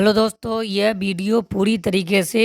Hello दोस्तों, यह video पूरी तरीके से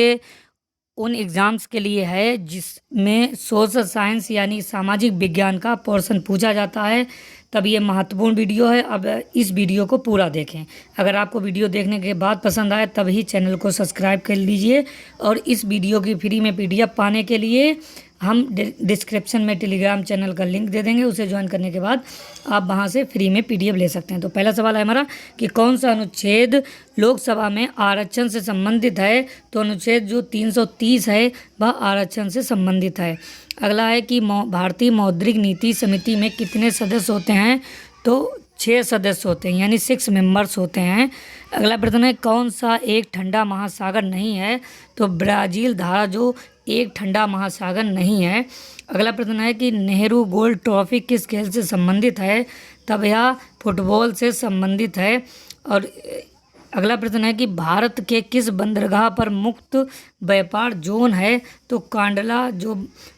उन एग्ज़ाम्स के लिए है जिसमें सोशल साइंस यानी सामाजिक विज्ञान का पोर्शन पूछा जाता है। तब ये महत्वपूर्ण वीडियो है। अब इस वीडियो को पूरा देखें। अगर आपको वीडियो देखने के बाद पसंद आए तभी चैनल को सब्सक्राइब कर लीजिए। और इस वीडियो की फ्री में पीडीएफ पाने के लिए हम डिस्क्रिप्शन में टेलीग्राम चैनल का लिंक दे देंगे। उसे ज्वाइन करने के बाद आप वहां से फ्री में पीडीएफ ले सकते हैं। तो पहला सवाल है हमारा कि कौन सा अनुच्छेद लोकसभा में आरक्षण से संबंधित है। तो अनुच्छेद जो 330 है वह आरक्षण से संबंधित है। अगला है कि भारतीय मौद्रिक नीति समिति में कितने सदस्य होते हैं। तो 6 सदस्य होते हैं यानी 6 मेंबर्स होते हैं। अगला प्रश्न है कौन सा एक ठंडा महासागर नहीं है। तो ब्राज़ील धारा जो एक ठंडा महासागर नहीं है। अगला प्रश्न है कि नेहरू गोल्ड ट्रॉफी किस खेल से संबंधित है। तब यह फुटबॉल से संबंधित है। और अगला प्रश्न है कि भारत के किस बंदरगाह पर मुक्त व्यापार जोन है। तो कांडला जो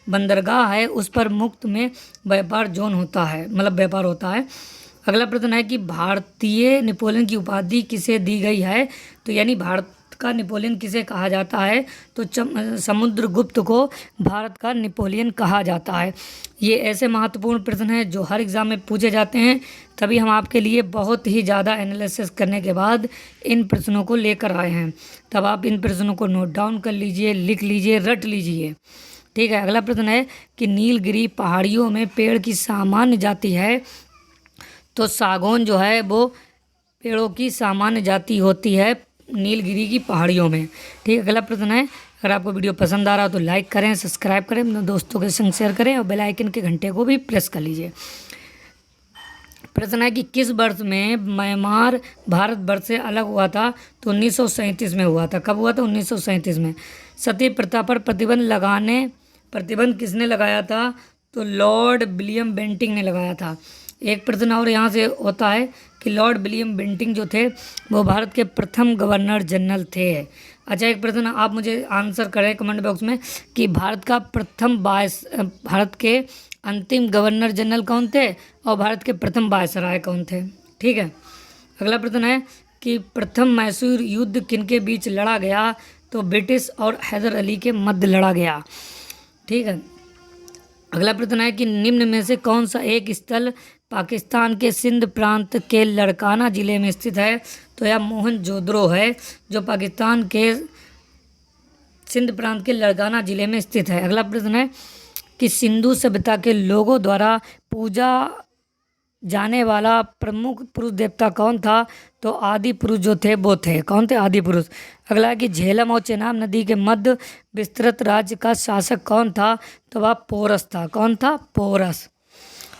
बंदरगाह है उस पर मुक्त में व्यापार जोन होता है, मतलब व्यापार होता है। अगला प्रश्न है कि भारतीय नेपोलियन की उपाधि किसे दी गई है। तो यानी भारत का नेपोलियन किसे कहा जाता है। तो समुद्रगुप्त को भारत का नेपोलियन कहा जाता है। ये ऐसे महत्वपूर्ण प्रश्न हैं जो हर एग्ज़ाम में पूछे जाते हैं। तभी हम आपके लिए बहुत ही ज़्यादा एनालिसिस करने के बाद इन प्रश्नों को लेकर आए हैं। तब आप इन प्रश्नों को नोट डाउन कर लीजिए, लिख लीजिए, रट लीजिए। ठीक है। अगला प्रश्न है कि नीलगिरी पहाड़ियों में पेड़ की सामान्य जाति है। तो सागौन जो है वो पेड़ों की सामान्य जाति होती है नीलगिरी की पहाड़ियों में। ठीक है। अगला प्रश्न है अगर आपको वीडियो पसंद आ रहा हो तो लाइक करें, सब्सक्राइब करें, अपने दोस्तों के संग शेयर करें और बेल आइकन के घंटे को भी प्रेस कर लीजिए। प्रश्न है कि किस वर्ष में म्यांमार भारत वर्ष से अलग हुआ था। तो 1937 में हुआ था। कब हुआ था? 1937 में। सती प्रथा पर प्रतिबंध किसने लगाया था। तो लॉर्ड विलियम बेंटिंक ने लगाया था। एक प्रश्न और यहाँ से होता है कि लॉर्ड विलियम बेंटिंक जो थे वो भारत के प्रथम गवर्नर जनरल थे। अच्छा, एक प्रश्न आप मुझे आंसर करें कमेंट बॉक्स में कि भारत के अंतिम गवर्नर जनरल कौन थे और भारत के प्रथम वायसराय कौन थे। ठीक है। अगला प्रश्न है कि प्रथम मैसूर युद्ध किनके बीच लड़ा गया। तो ब्रिटिश और हैदर अली के मध्य लड़ा गया। ठीक है। अगला प्रश्न है कि निम्न में से कौन सा एक स्थल पाकिस्तान के सिंध प्रांत के लड़काना ज़िले में स्थित है। तो यह मोहनजोदड़ो है जो पाकिस्तान के सिंध प्रांत के लड़काना ज़िले में स्थित है। अगला प्रश्न है कि सिंधु सभ्यता के लोगों द्वारा पूजा जाने वाला प्रमुख पुरुष देवता कौन था। तो आदि पुरुष जो थे वो थे। कौन थे? आदि पुरुष। अगला है कि झेलम और चेनाब नदी के मध्य विस्तृत राज्य का शासक कौन था। तो वह पोरस था। कौन था? पोरस।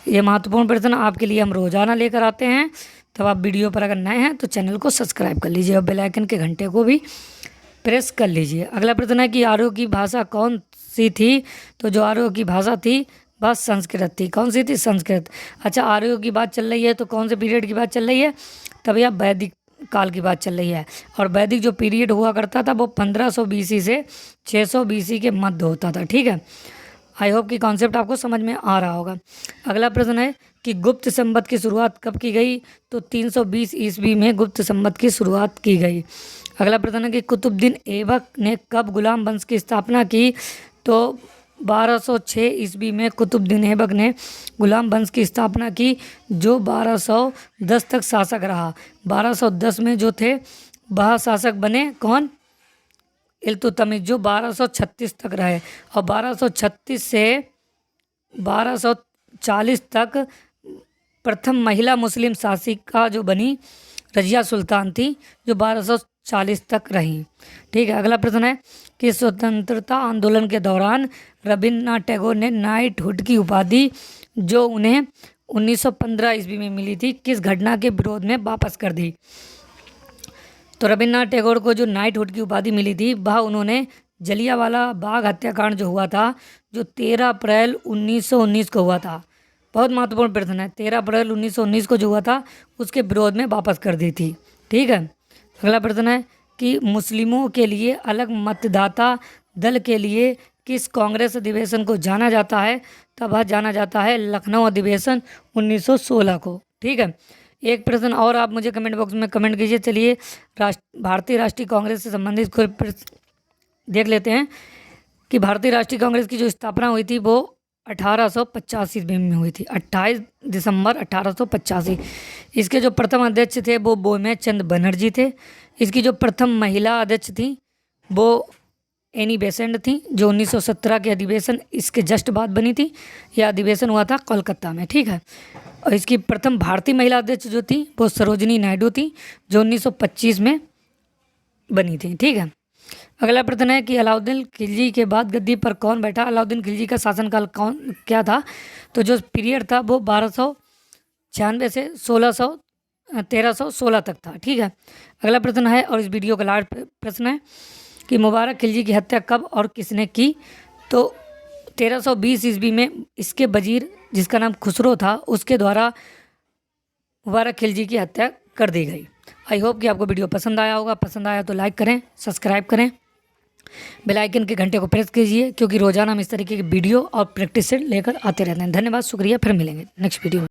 ये महत्वपूर्ण प्रश्न आपके लिए हम रोजाना लेकर आते हैं। तब आप वीडियो पर अगर नए हैं तो चैनल को सब्सक्राइब कर लीजिए और बेल आइकन के घंटे को भी प्रेस कर लीजिए। अगला प्रश्न है कि आर्यों की भाषा कौन सी थी। तो जो आर्यों की भाषा थी वह संस्कृत थी। कौन सी थी? संस्कृत। अच्छा, आर्यों की बात चल रही है तो कौन से पीरियड की बात चल रही है। तब यह वैदिक काल की बात चल रही है। और वैदिक जो पीरियड हुआ करता था वो 1500 BC से 600 BC के मध्य होता था। ठीक है। आई होप कि कॉन्सेप्ट आपको समझ में आ रहा होगा। अगला प्रश्न है कि गुप्त संवत की शुरुआत कब की गई। तो 320 ईस्वी में गुप्त संवत की शुरुआत की गई। अगला प्रश्न है कि कुतुबुद्दीन ऐबक ने कब गुलाम वंश की स्थापना की। तो 1206 ईस्वी में कुतुबुद्दीन ऐबक ने गुलाम वंश की स्थापना की जो 1210 तक शासक रहा। 1210 में जो थे वह शासक बने कौन? इल्तुतमिश, जो 1236 तक रहे। और 1236 से 1240 तक प्रथम महिला मुस्लिम शासिका जो बनी रजिया सुल्तान थी जो 1240 तक रही। ठीक है। अगला प्रश्न है कि स्वतंत्रता आंदोलन के दौरान रविन्द्रनाथ टैगोर ने नाइटहुड की उपाधि जो उन्हें 1915 ईस्वी में मिली थी किस घटना के विरोध में वापस कर दी। तो रविन्द्रनाथ टैगोर को जो नाइटहुड की उपाधि मिली थी वह उन्होंने जलियांवाला बाग हत्याकांड जो हुआ था जो 13 अप्रैल 1919 को हुआ था। बहुत महत्वपूर्ण प्रश्न है। 13 अप्रैल 1919 को जो हुआ था उसके विरोध में वापस कर दी थी। ठीक है। अगला प्रश्न है कि मुस्लिमों के लिए अलग मतदाता दल के लिए किस कांग्रेस अधिवेशन को जाना जाता है। तब वह जाना जाता है लखनऊ अधिवेशन 1916 को। ठीक है। एक प्रश्न और आप मुझे कमेंट बॉक्स में कमेंट कीजिए। चलिए भारतीय राष्ट्रीय कांग्रेस से संबंधित कोई देख लेते हैं कि भारतीय राष्ट्रीय कांग्रेस की जो स्थापना हुई थी वो 1885 ईस्वी में हुई थी, 28 दिसंबर 1885। इसके जो प्रथम अध्यक्ष थे वो बोमे चंद बनर्जी थे। इसकी जो प्रथम महिला अध्यक्ष थी वो एनी बेसेंट थी, जो 1917 के अधिवेशन इसके जस्ट बाद बनी थी। यह अधिवेशन हुआ था कोलकाता में, ठीक है। और इसकी प्रथम भारतीय महिला अध्यक्ष जो थी वो सरोजनी नायडू थी, जो 1925 में बनी थी, ठीक है। अगला प्रश्न है कि अलाउद्दीन खिलजी के बाद गद्दी पर कौन बैठा। अलाउद्दीन खिलजी का शासनकाल क्या था? तो जो पीरियड था वो 1296 से 1316 तक था, ठीक है। अगला प्रश्न है और इस वीडियो का लास्ट प्रश्न है कि मुबारक खिलजी की हत्या कब और किसने की? तो 1320 ईस्वी में इसके वजीर जिसका नाम खुसरो था उसके द्वारा मुबारक खिलजी की हत्या कर दी गई। आई होप कि आपको वीडियो पसंद आया होगा। पसंद आया तो लाइक करें, सब्सक्राइब करें, बेल आइकन के घंटे को प्रेस कीजिए, क्योंकि रोजाना हम इस तरीके की वीडियो और प्रैक्टिस से लेकर आते रहते हैं। धन्यवाद, शुक्रिया, फिर मिलेंगे नेक्स्ट वीडियो में।